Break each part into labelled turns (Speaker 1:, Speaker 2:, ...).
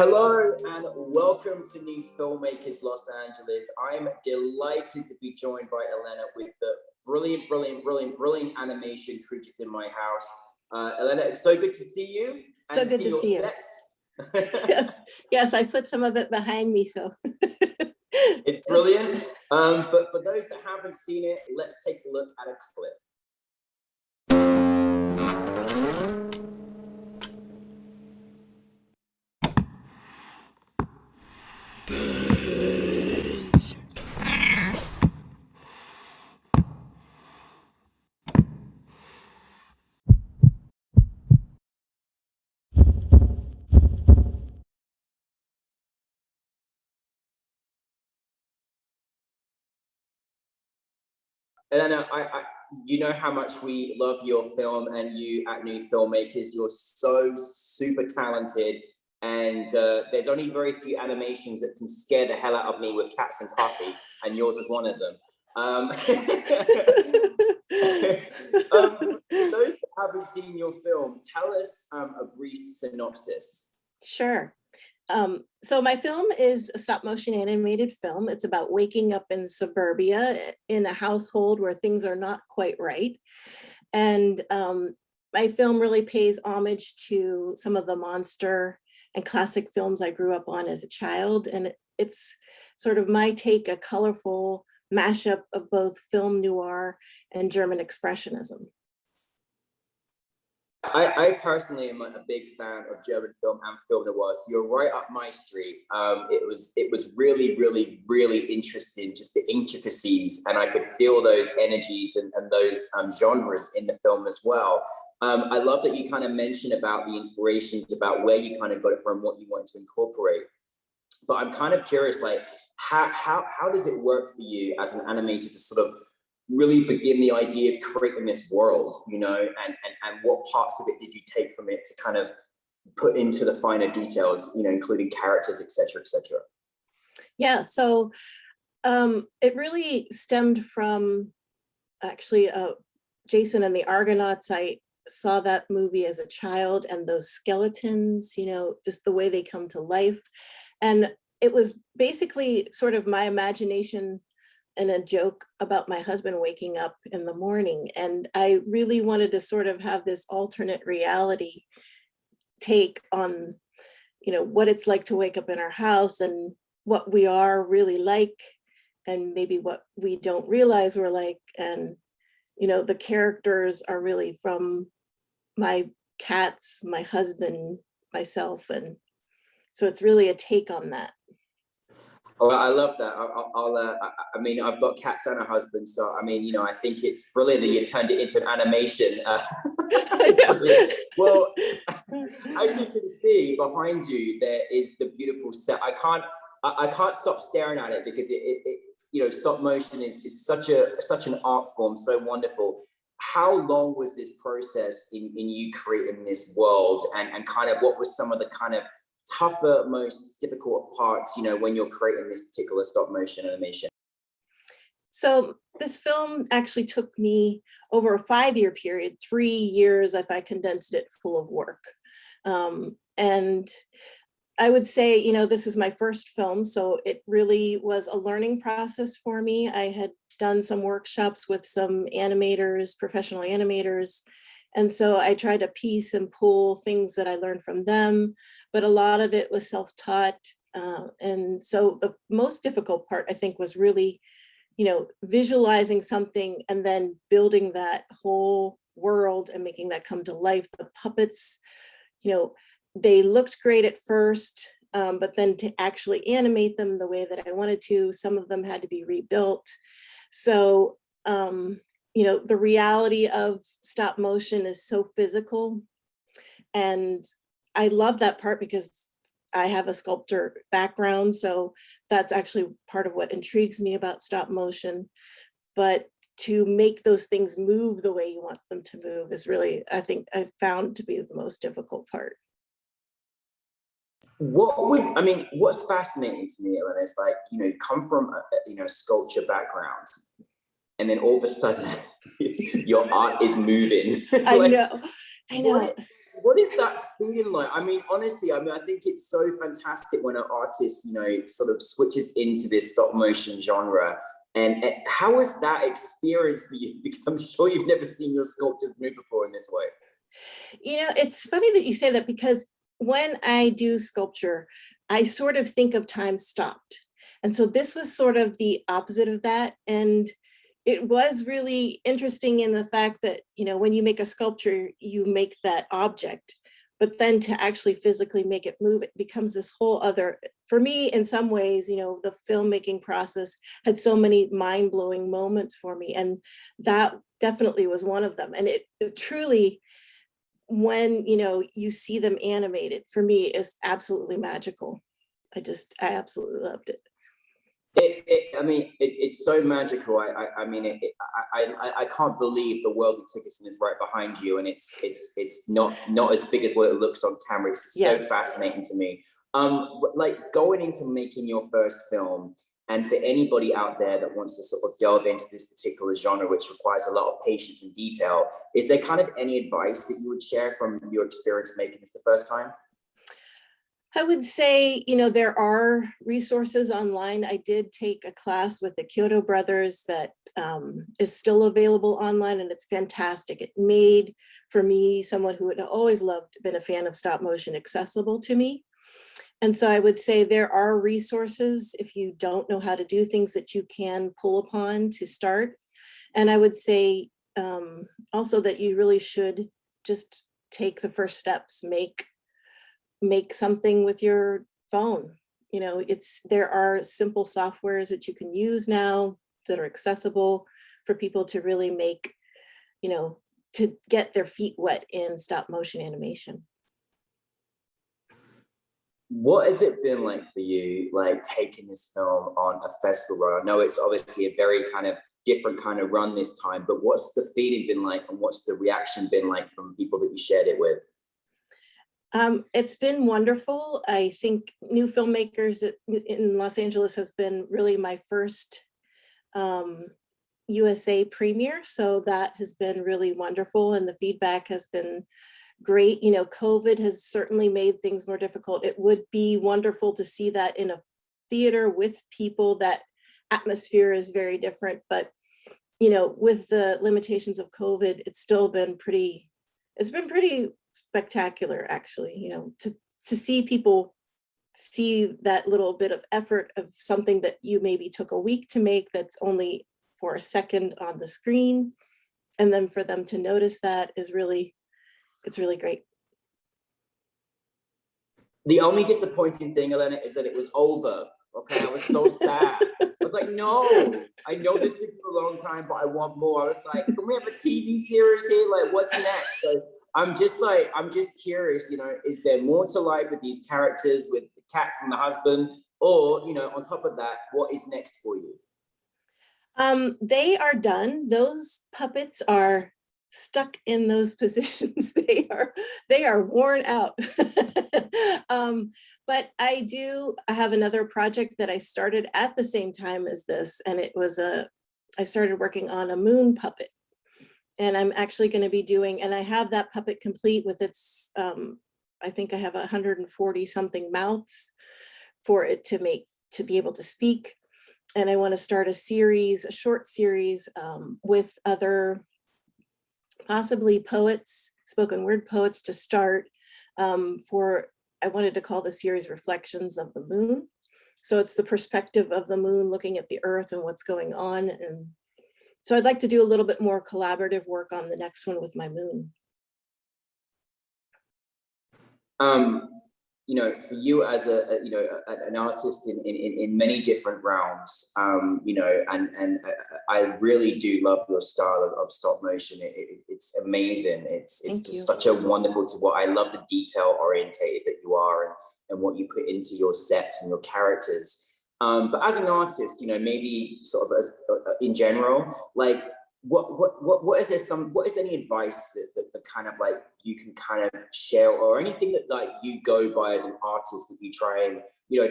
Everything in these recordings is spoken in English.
Speaker 1: Hello and welcome to New Filmmakers Los Angeles. I'm delighted to be joined by Ilena with the brilliant animation creatures in my house. Ilena, it's so good to see you.
Speaker 2: So good to see you. Yes, I put some of it behind me, so.
Speaker 1: It's brilliant. But for those that haven't seen it, let's take a look at a clip. Ilena, you know how much we love your film, and you at New Filmmakers, you're so super talented, and there's only very few animations that can scare the hell out of me with cats and coffee, and yours is one of them. Those that haven't seen your film, tell us a brief synopsis.
Speaker 2: Sure. So my film is a stop motion animated film. It's about waking up in suburbia in a household where things are not quite right. And my film really pays homage to some of the monster and classic films I grew up on as a child. And it's sort of my take, a colorful mashup of both film noir and German expressionism.
Speaker 1: I personally am a big fan of German film and film noir, so you're right up my street. It was really interesting, just the intricacies, and I could feel those energies and those genres in the film as well. I love that you kind of mentioned about the inspirations, about where you kind of got it from, what you wanted to incorporate. But I'm kind of curious, like how does it work for you as an animator to sort of really begin the idea of creating this world, you know, and what parts of it did you take from it to kind of put into the finer details, you know, including characters, et cetera, et cetera?
Speaker 2: Yeah, so it really stemmed from actually Jason and the Argonauts. I saw that movie as a child, and those skeletons, you know, just the way they come to life. And it was basically sort of my imagination and a joke about my husband waking up in the morning. And I really wanted to sort of have this alternate reality take on, you know, what it's like to wake up in our house and what we are really like, and maybe what we don't realize we're like. And, you know, the characters are really from my cats, my husband, myself. And so it's really a take on that.
Speaker 1: Oh, I love that. I mean, I've got cats and a husband, so I mean, you know, I think it's brilliant that you turned it into an animation. Well, as you can see behind you, there is the beautiful set. I can't stop staring at it because it you know, stop motion is such an art form, so wonderful. How long was this process in you creating this world, and kind of what was some of the kind of tougher, most difficult parts, you know, when you're creating this particular stop motion animation?
Speaker 2: So this film actually took me over a 5-year period, 3 years if I condensed it, full of work. And I would say, you know, this is my first film, so it really was a learning process for me. I had done some workshops with some animators, professional animators, and so I tried to piece and pull things that I learned from them, but a lot of it was self-taught. And so the most difficult part, I think, was really, you know, visualizing something and then building that whole world and making that come to life. The puppets, you know, they looked great at first, but then to actually animate them the way that I wanted to, some of them had to be rebuilt. So, you know, the reality of stop motion is so physical. And I love that part because I have a sculptor background. So that's actually part of what intrigues me about stop motion. But to make those things move the way you want them to move is really, I think, I found to be the most difficult part.
Speaker 1: What's fascinating to me, Ilena, is like, you know, you come from a sculpture background, and then all of a sudden your art is moving.
Speaker 2: I know.
Speaker 1: what is that feeling like? I mean, honestly, I think it's so fantastic when an artist, sort of switches into this stop motion genre. And how was that experience for you? Because I'm sure you've never seen your sculptures move before in this way.
Speaker 2: It's funny that you say that, because when I do sculpture, I sort of think of time stopped. And so this was sort of the opposite of that. And it was really interesting in the fact that, when you make a sculpture, you make that object, but then to actually physically make it move, it becomes this whole other, for me, in some ways, the filmmaking process had so many mind-blowing moments for me. And that definitely was one of them. And it truly, when, you see them animated, for me, is absolutely magical. I absolutely loved it.
Speaker 1: It's so magical. I can't believe the world of Tickerson is right behind you, and it's not as big as what it looks on camera. It's so fascinating to me. Like going into making your first film, and for anybody out there that wants to sort of delve into this particular genre, which requires a lot of patience and detail, is there kind of any advice that you would share from your experience making this the first time?
Speaker 2: I would say, there are resources online. I did take a class with the Kyoto brothers that is still available online, and it's fantastic. It made, for me, someone who had always been a fan of stop motion, accessible to me. And so I would say there are resources, if you don't know how to do things, that you can pull upon to start. And I would say also that you really should just take the first steps, make something with your phone. There are simple softwares that you can use now that are accessible for people to really make, to get their feet wet in stop motion animation.
Speaker 1: What has it been like for you, like taking this film on a festival run? I know it's obviously a very kind of different kind of run this time, but what's the feeling been like, and what's the reaction been like from people that you shared it with?
Speaker 2: It's been wonderful. I think NewFilmmakers in Los Angeles has been really my first USA premiere. So that has been really wonderful, and the feedback has been great. COVID has certainly made things more difficult. It would be wonderful to see that in a theater with people. That atmosphere is very different, but with the limitations of COVID, it's been pretty spectacular, actually, to see people see that little bit of effort of something that you maybe took a week to make, that's only for a second on the screen, and then for them to notice that it's really great.
Speaker 1: The only disappointing thing, Ilena, is that it was over. Okay, I was so sad. I was like, no, I know this been for a long time, but I want more. I was like, can we have a TV series here? Like, what's next? So I'm just curious, is there more to life with these characters, with the cats and the husband, or, on top of that, what is next for you?
Speaker 2: They are done. Those puppets are stuck in those positions. They are worn out. But I have another project that I started at the same time as this, and I started working on a moon puppet. And I'm actually going to be doing, and I have that puppet complete with its, I think I have 140 something mouths for it to be able to speak. And I want to start a short series with other, possibly poets, spoken word poets, to start I wanted to call the series Reflections of the Moon. So it's the perspective of the moon looking at the earth and what's going on. And so I'd like to do a little bit more collaborative work on the next one with my moon.
Speaker 1: For you as an artist in many different realms, and I really do love your style of stop motion. It's amazing. It's just such a wonderful to what I love, the detail orientated that you are, and what you put into your sets and your characters. But as an artist, maybe sort of as in general, like what is any advice that kind of like you can kind of share, or anything that like you go by as an artist that you try and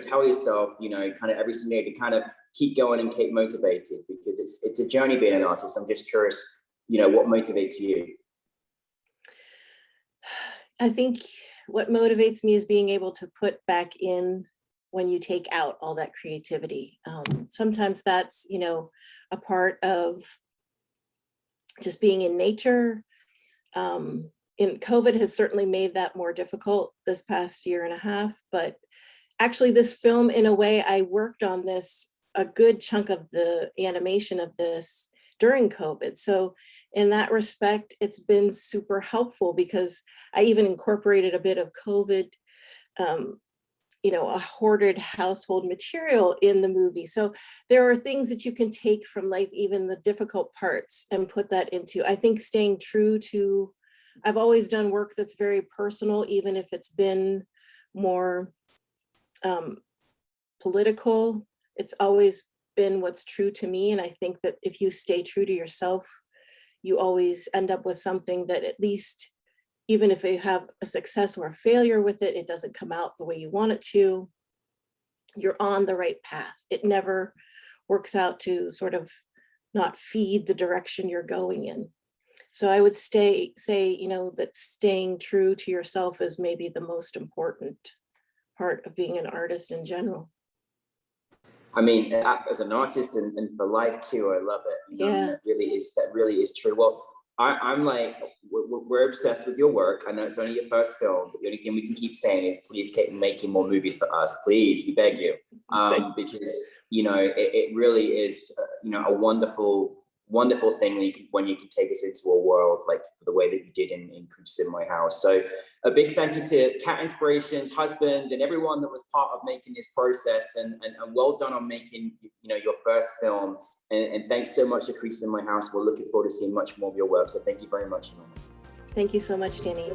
Speaker 1: tell yourself kind of every single day to kind of keep going and keep motivated, because it's a journey being an artist. I'm just curious, what motivates you?
Speaker 2: I think what motivates me is being able to put back in when you take out all that creativity. Sometimes that's, you know, a part of just being in nature. COVID has certainly made that more difficult this past year and a half, but actually this film, in a way, I worked on this, a good chunk of the animation of this during COVID. So in that respect, it's been super helpful because I even incorporated a bit of COVID, you know, a hoarded household material in the movie. So there are things that you can take from life, even the difficult parts, and put that into, I think, staying true to, I've always done work that's very personal, even if it's been more political. It's always been what's true to me. And I think that if you stay true to yourself, you always end up with something that, at least, even if you have a success or a failure with it, it doesn't come out the way you want it to, you're on the right path. It never works out to sort of not feed the direction you're going in. So I would say, you know, that staying true to yourself is maybe the most important part of being an artist in general.
Speaker 1: I mean, as an artist and for life too, I love it. You know,
Speaker 2: Yeah.
Speaker 1: that really is true. Well, I'm like, we're obsessed with your work. I know it's only your first film, but the only thing we can keep saying is, please keep making more movies for us, please. We beg you, because you know it really is, you know, a wonderful thing when you can take us into a world like the way that you did in Creatures in My House. So a big thank you to Cat Inspiration's husband and everyone that was part of making this process, and well done on making, you know, your first film. And thanks so much to Creatures in My House. We're looking forward to seeing much more of your work. So thank you very much, Ilena.
Speaker 2: Thank you so much, Danny.